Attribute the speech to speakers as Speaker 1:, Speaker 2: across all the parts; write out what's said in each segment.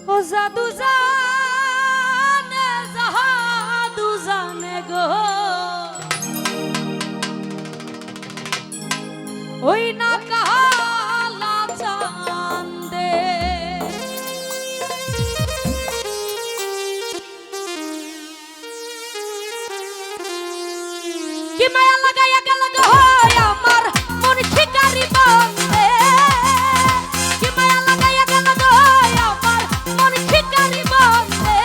Speaker 1: ও জাদু জানে জাদু জানে গো ওই না কালা চাঁদে কি মায়া লাগাইয়া গেল গো আমার মন শিকারি বন্দে কি মায়া লাগাইয়া গেল গো আমার মন শিকারি বন্দে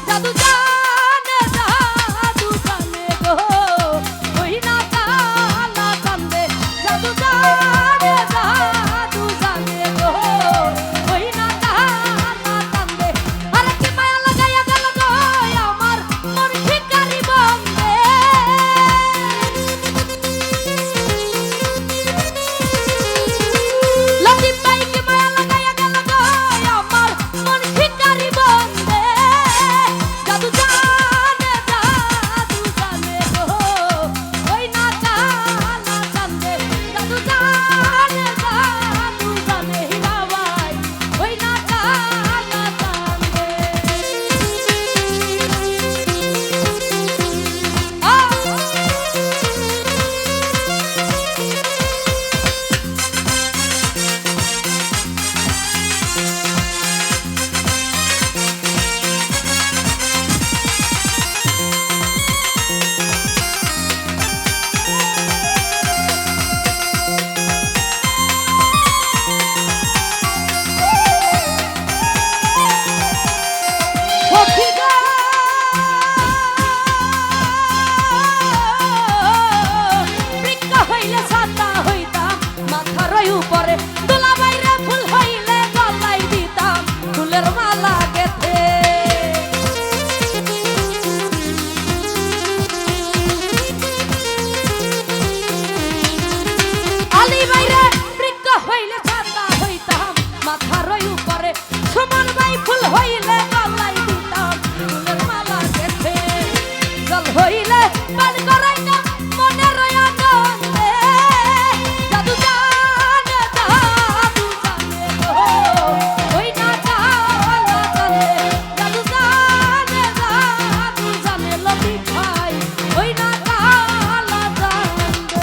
Speaker 1: জাদু জানে গো ওই না কালা চাঁদে জাদু জানে গো ওই না কালা চাঁদে আরে কি মায়া লাগাইয়া গেল গো আমার মন শিকারি বন্দে লতিফ ভাই কি মায়া লাগাইয়া গেল গো আমার মন শিকারি বন্দে জাদু জানে গো ওই না কালা চাঁদে জাদু জানে হীরা ভাই ওই না কালা চাঁদে সখী গো বৃক্ষ হইলে ছাতা হইতাম মাথার উপরে দোলা বাইরে ফুল হইলে গলাই দিতাম ফুলের মালা গেথে আলি বাইরে বৃক্ষ হইলে ছাতা হইতাম মাথার উপরে সুমন ভাই ফুল হইলে গলাই দিতাম ফুলের মালা গেথে জল হইলে পান করাইতাম মনের আনন্দে জাদু জানে গো ওই না কালা চাঁদে জাদু জানে লতিফ ভাই ওই না কালা চাঁদে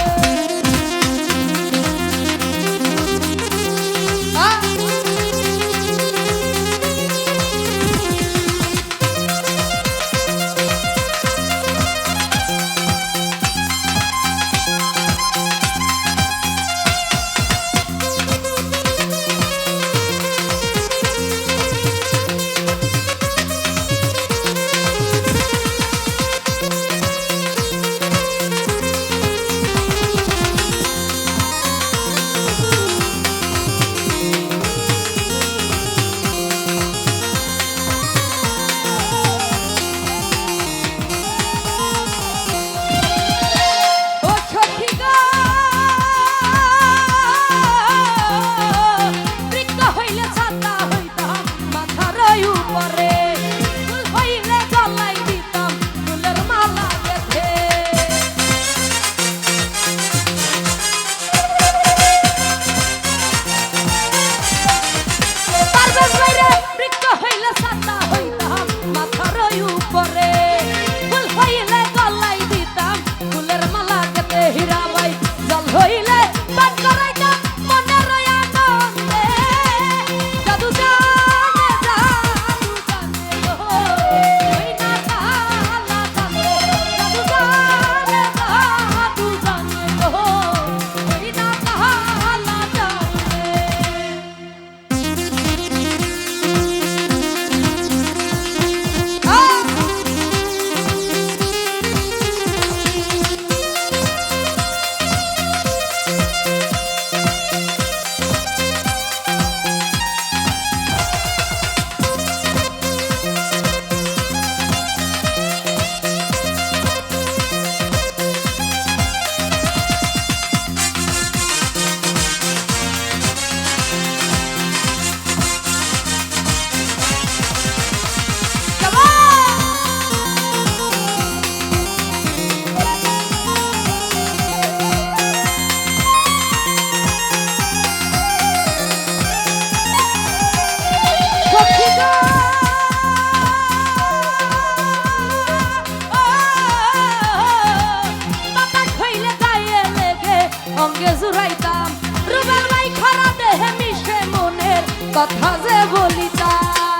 Speaker 1: কথা যে বলিতাম।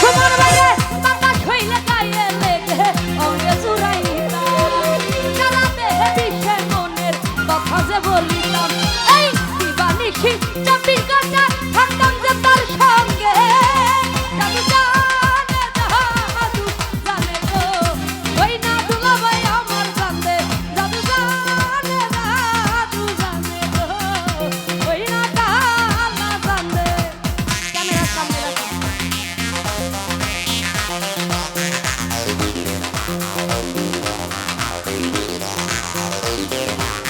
Speaker 1: তোমার বাইরে বাতাস হইলে গায়ে লেগে অঙ্গে জুড়াইতাম, সারা দেহে বিষে মনের কথা যে বলিতাম। এই দিবানিশি 24 ঘন্টা থাকতাম যে তার সঙ্গে, জাদু জানে গো ওই না দুলাভাই আমার জানে, জাদু জানে গো ওই না কালা জানে। ক্যামেরার সামনে রাখো।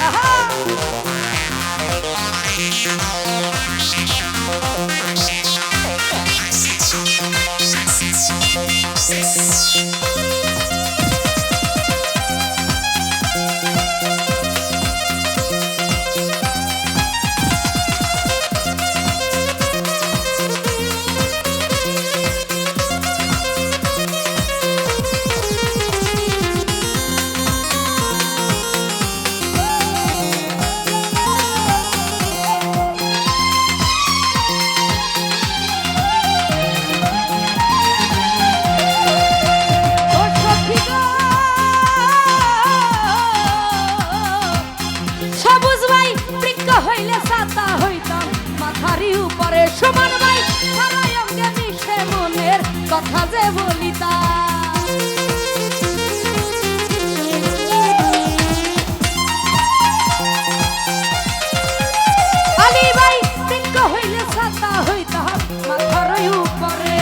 Speaker 1: আহা সবুজ ভাই বৃক্ষ হইলে ছাতা হইতাম মাথারি উপরে, সমান ভাই সারাই অঙ্গে মিশে মনের কথা যে বলিতাম। আলী ভাই বৃক্ষ হইলে ছাতা হইতাম মাথারি উপরে,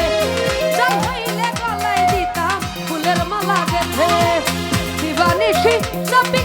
Speaker 1: জল হইলে গলায় দিতাম ফুলের মালা গেঁথে, দিবানিশি 24